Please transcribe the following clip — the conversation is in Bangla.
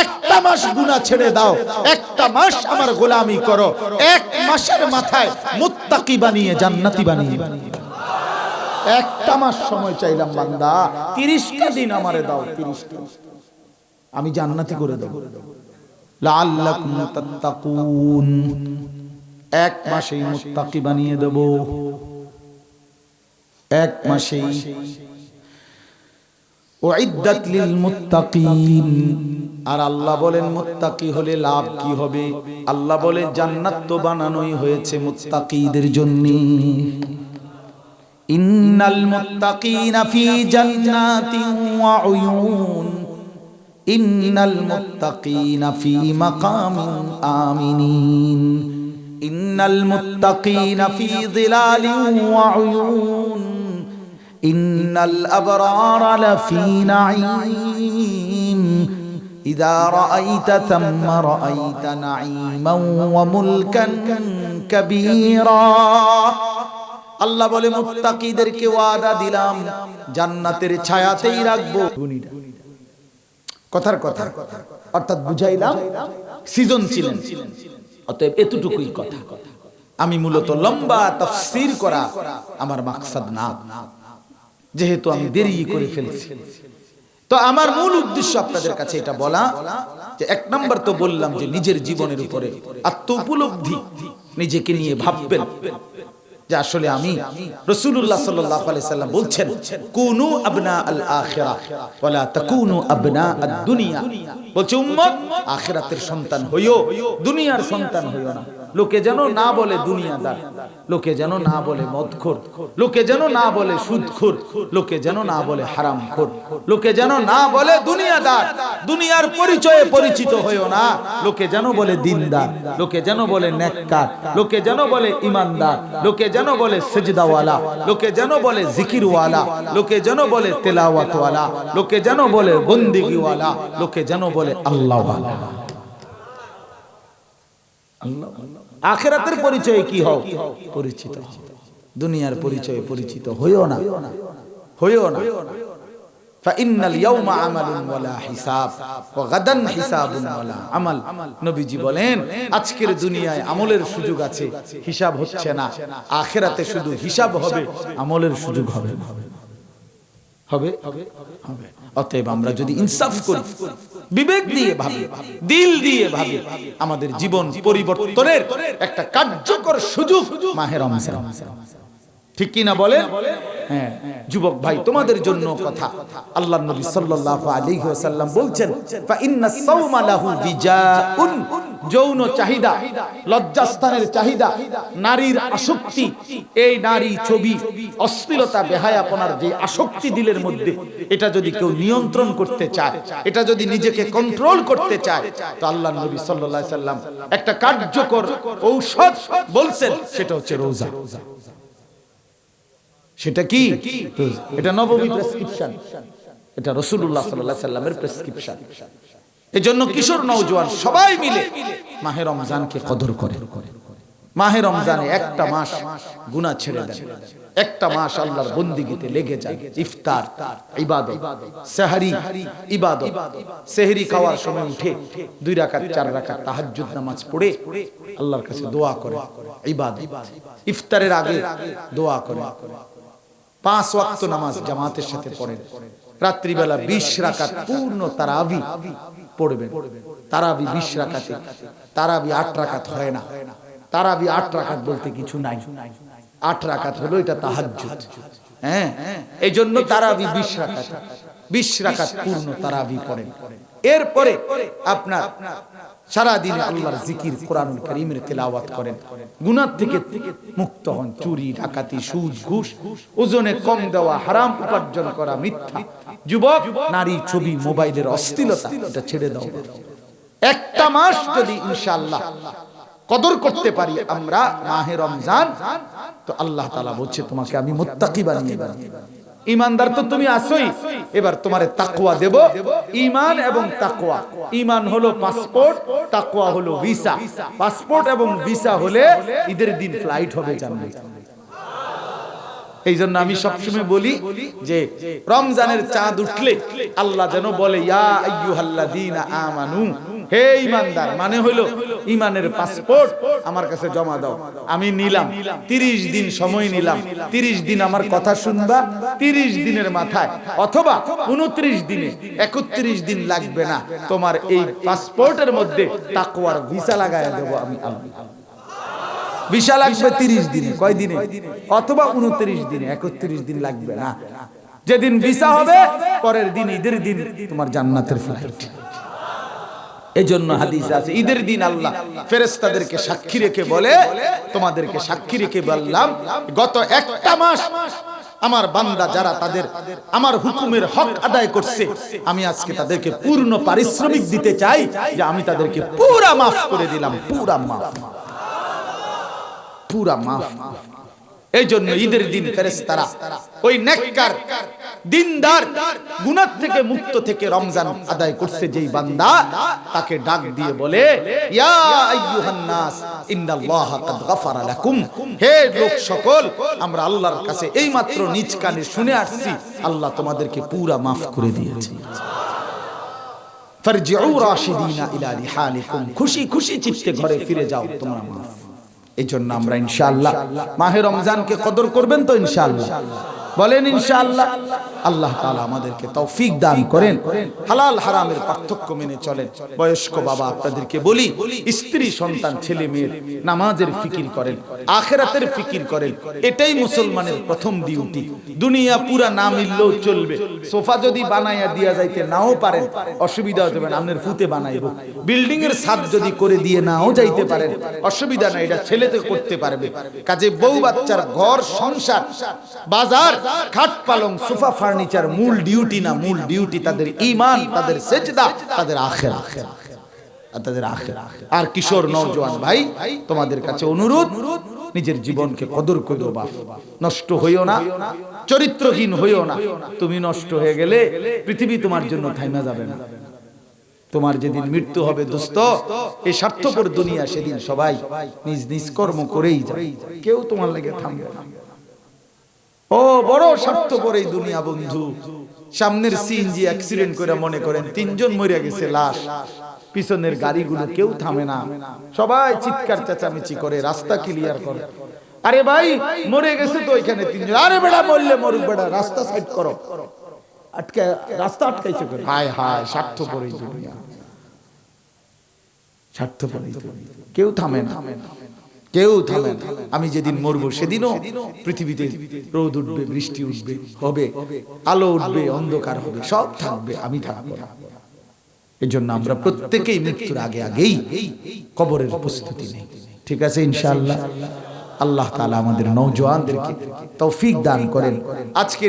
একটা মাস গুনাহ ছেড়ে দাও, একটা মাস আমার গোলামি করো, এক মাসের মাথায় মুত্তাকি বানিয়ে জান্নাতি বানিয়ে। একটা মাস সময় চাইলাম বান্দা, 30টা দিন আমারে দাও, 30টা, আমি জান্নাতি করে দেব। লাআল্লাকুম তাত্তাকুন, এক মাসেই মুত্তাকি বানিয়ে দেব, এক মাসেই। উইদ্দাত লিল মুত্তাকিন। আর আল্লাহ বলেন মুত্তাকি হলে লাভ কি হবে? আল্লাহ বলে জান্নাত তো বানানোই হয়েছে মুত্তাকিদের জন্য। ইন্নাল মুত্তাকিনা ফি জান্নাতিন ওয়া উয়ুন, ইন্নাল মুত্তাকিনা ফি মাকামিন আমিনিন, ইন্নাল মুত্তাকিনা ফি যিলালিন ওয়া উয়ুন, ইন্নাল আবরারা লাফি নাঈম, ইযা রাআইতা থাম্মা রাআইতা নাঈমান ওয়া মুলকান কাবীরা। আল্লাহ বলে মুত্তাকিদেরকে ওয়াদা দিলাম জান্নাতের ছায়াতেই রাখবো। কথার কথা অর্থাৎ বুঝাইলাম সিজন ছিলেন, অতএব এতটুকুই কথা। আমি মূলত লম্বা তাফসীর করা আমার মাকসাদ না, যেহেতু আমি দেরি করে ফেলছি। তো আমার মূল উদ্দেশ্য আপনাদের কাছে এটা বলা যে, এক নাম্বার তো বললাম যে নিজের জীবনের উপরে আত্ম উপলব্ধি, নিজেকে নিয়ে ভাববেন যে আসলে আমি, রাসূলুল্লাহ সাল্লাল্লাহু আলাইহি সাল্লাম বলছেন কুনু আবনা আল আখিরাহ ওয়ালা তাকুনু আবনা আদ দুনিয়া। বলছে উম্মত, আখিরাতের সন্তান হইও, দুনিয়ার সন্তান হইও না। লোকে যেন না বলে দুনিয়াদার, লোকে যেন না বলে মদখোর, লোকে যেন না বলে সুদখোর, লোকে যেন না বলে হারামখোর, লোকে যেন না বলে দুনিয়াদার। দুনিয়ার পরিচয়ে পরিচিত হইও না। লোকে যেন বলে দিনদার, লোকে যেন বলে নেককার, লোকে যেন বলে ঈমানদার, লোকে যেন বলে সিজদাওয়ালা, লোকে যেন বলে জিকিরওয়ালা, লোকে যেন বলে তেলাওয়াতওয়ালা, লোকে যেন বলে বন্দেগীওয়ালা, লোকে যেন বলে আল্লাহওয়ালা। আখিরাতের পরিচয়ে কি হও? পরিচিত। দুনিয়ার পরিচয়ে পরিচিত হইও না, হইও না। ফাইন্নাল ইয়াওমা আমালুন ওয়ালা হিসাব ওয়া গাদান হিসাবুন ওয়ালা আমাল। নবীজি বলেন আজকের দুনিয়ায় আমলের সুযোগ আছে, হিসাব হচ্ছে না। আখিরাতে শুধু হিসাব হবে, আমলের সুযোগ হবে হবে হবে। অতএব আমরা যদি ইনসাফ করি, বিবেক দিয়ে ভাবি, দিল দিয়ে ভাবি, আমাদের জীবন পরিবর্তনের একটা কার্যকর সুযোগ মাহে রমজান। ঠিক কি না বলেন? হ্যাঁ যুবক ভাই, তোমাদের জন্য কথা। আল্লাহর নবী সাল্লাল্লাহু আলাইহি ওয়াসাল্লাম বলছেন ফা ইন্নাস সাওমা লাহু বিজাউন। যৌন চাহিদা, লজ্জাস্থানের চাহিদা, নারীর আসক্তি, এই নারী ছবি, অশ্লীলতা, বেহায়াপনার যে আসক্তি দিলের মধ্যে, এটা যদি কেউ নিয়ন্ত্রণ করতে চায়, এটা যদি নিজেকে কন্ট্রোল করতে চায়, তো আল্লাহর নবী সাল্লাল্লাহু আলাইহি ওয়াসাল্লাম একটা কার্যকর ঔষধ বলছেন, সেটা হচ্ছে রোজা। সেটা কি? এটা নববী প্রেসক্রিপশন, এটা রাসূলুল্লাহ সাল্লাল্লাহু আলাইহি ওয়াসাল্লামের প্রেসক্রিপশন। এজন্য কিশোর নওজোয়ান সবাই মিলে মাহে রমজানকে কদর করে। মাহে রমজানে একটা মাস গুনাহ ছেড়ে দেন, একটা মাস আল্লাহর বন্দেগীতে লেগে যায়। ইফতার ইবাদত, সেহরি ইবাদত, সেহরি খাওয়ার সময় উঠে 2 রাকাত 4 রাকাত তাহাজ্জুদ নামাজ পড়ে আল্লাহর কাছে দোয়া করে, ইবাদত। ইফতারের আগে দোয়া করে, 5 ওয়াক্ত নামাজ জামাতের সাথে পড়েন। রাত্রিবেলা 20 রাকাত পূর্ণ তারাবি পড়বেন। তারাবি 20 রাকাতে, তারাবি 8 রাকাত হয় না। তারাবি 8 রাকাত বলতে কিছু নাই, 8 রাকাত হলো এটা তাহাজ্জুদ। হ্যাঁ, এইজন্য তারাবি 20 রাকাত, 20 রাকাত পূর্ণ তারাবি পড়েন। এরপরে আপনার সারা দিনে আল্লাহর জিকির, কোরআনুল কারীমের তেলাওয়াত করেন। গুনাহ থেকে মুক্ত হন। চুরি, ডাকাতি, সুদ, ঘুষ, ওজনে কম দেওয়া, হারাম উপার্জন করা, মিথ্যা, যুবক, নারী ছবি, মোবাইলের অশ্লীলতা, এটা ছেড়ে দাও। একটা মাস যদি ইনশাআল্লাহ কদর করতে পারি আমরা মাহে রমজান, তো আল্লাহ তাআলা বলছে তোমাকে আমি মুত্তাকি বানিয়ে দেব। ঈমানদার তো তুমি আসোই, এবার তোমারে তাকওয়া দেব। ঈমান এবং তাকওয়া, ঈমান হলো পাসপোর্ট, তাকওয়া হলো ভিসা। পাসপোর্ট এবং ভিসা হলে ঈদের দিন ফ্লাইট হবে জান্নাতে। এই জন্য আমি সবসময় বলি যে রমজানের চাঁদ উঠলে আল্লাহ যেন বলে ইয়া আইয়ুহাল্লাযীনা আমানু, হে ঈমানদার, মানে হলো ঈমানের পাসপোর্ট আমার কাছে জমা দাও। আমি নিলাম 30 দিন সময় নিলাম, 30 দিন আমার কথা শুনবা, 30 দিনের মাথায় অথবা 29 দিনে 31 দিন লাগবে না, তোমার এই পাসপোর্টের মধ্যে তাকওয়ার ভিসা লাগায়া দেব আমি আল্লাহ। ভিসা লাগবে 30 দিনে, কয় দিনে? অথবা 29 দিনে, 31 দিন লাগবে না। যেদিন ভিসা হবে পরের দিন ঈদের দিন তোমার জান্নাতের ফ্লাইট। এজন্য হাদিসে আছে ঈদের দিন আল্লাহ ফেরেশতাদেরকে সাক্ষী রেখে বলে, তোমাদেরকে সাক্ষী রেখে বললাম গত একটা মাস আমার বান্দা যারা তাদের আমার হুকুমের হক আদায় করছে, আমি আজকে তাদেরকে পূর্ণ পারিশ্রমিক দিতে চাই, যে আমি তাদেরকে পুরা মাফ করে দিলাম, পুরা মাফ, পুরা মাফ। এই জন্য ঈদের দিন ফেরেশতারা ওই নেককার দিনদার গুনাহ থেকে মুক্ত থেকে রমজান আদায় করছে যেই বান্দা, তাকে ডাক দিয়ে বলে ইয়া আইয়ুহান নাস ইন্নাল্লাহা কাদ গাফারা লাকুম, হে লোক সকল, আমরা আল্লাহর কাছে এই মাত্র নিজ কানে শুনে আসছি আল্লাহ তোমাদেরকে পুরা মাফ করে দিয়েছে। ফারজিউ রাশিদিনা ইলা রিহালিকুম, খুশি খুশি চিত্তে ঘরে ফিরে যাও, তোমরা মাফ। এই জন্য আমরা ইনশাআল্লাহ মাহে রমজানকে কদর করবেন তো ইনশাআল্লাহ, বলেন ইনশাআল্লাহ। আল্লাহ তাআলা আমাদেরকে তৌফিক দান করেন, হালাল হারামের পার্থক্য মেনে চলেন। বয়স্ক বাবা আপনাদেরকে বলি, স্ত্রী সন্তান ছেলে মেয়ের নামাজের ফিকির করেন, আখিরাতের ফিকির করেন, এটাই মুসলমানের প্রথম ডিউটি। দুনিয়া পুরা না মিললেও চলবে, সোফা যদি বানাইয়া দিয়া যাইতে নাও পারেন অসুবিধা হতে পারে, আপনার ফুতে বানাইব। বিল্ডিং এর ছাদ যদি করে দিয়ে নাও যাইতে পারেন অসুবিধা নাই, এটা ছেলেতে করতে পারবে। কাজে বউ বাচ্চার ঘর সংসার বাজার খাট পালং সোফা ফার্নিচার মূল ডিউটি না, মূল ডিউটি তাদের ঈমান, তাদের সেজদা, তাদের আখিরাত, তাদের আখিরাত। আর কিশোর নওজোয়ান ভাই তোমাদের কাছে অনুরোধ, নিজের জীবনকে কদর করো বাপ, নষ্ট হইও না, চরিত্রহীন হইও না। তুমি নষ্ট হয়ে গেলে পৃথিবী তোমার জন্য থাইমা যাবে না। তোমার যেদিন মৃত্যু হবে দোস্ত, এই স্বার্থপর দুনিয়া সেদিন সবাই নিজ নিজ কর্ম করেই যাবে, কেউ তোমার লাগে থামবে না। ও বড় স্বার্থপর এই দুনিয়া বন্ধু। সামনের সিএনজি অ্যাক্সিডেন্ট করে মনে করেন 3 জন মরে গেছে লাশ, পিছনের গাড়িগুলো কেউ থামে না, সবাই চিৎকার চেঁচামেচি করে, রাস্তা ক্লিয়ার করে। আরে ভাই মরে গেছে তো এখানে 3 জন, আরে বেটা মরলে মরুক বেটা, রাস্তা সাইড করো, আটকে রাস্তা আটকাইছে করে। হায় হায়, স্বার্থপর এই দুনিয়া, স্বার্থপর এই দুনিয়া, কেউ থামে না, কেউ থামে না। আমি যেদিন মরবো সেদিনও পৃথিবীতে রোদ উঠবে, বৃষ্টি উঠবে, হবে আলো উঠবে, অন্ধকার হবে, সব থাকবে, আমি থাকবো না। এই জন্য আমরা প্রত্যেকেই মৃত্যুর আগে আগেই কবরের প্রস্তুতি নেই, ঠিক আছে ইনশাআল্লাহ। আল্লাহ তাআলা আমাদের নওজোয়ানদেরকে তৌফিক দান করেন। আজকে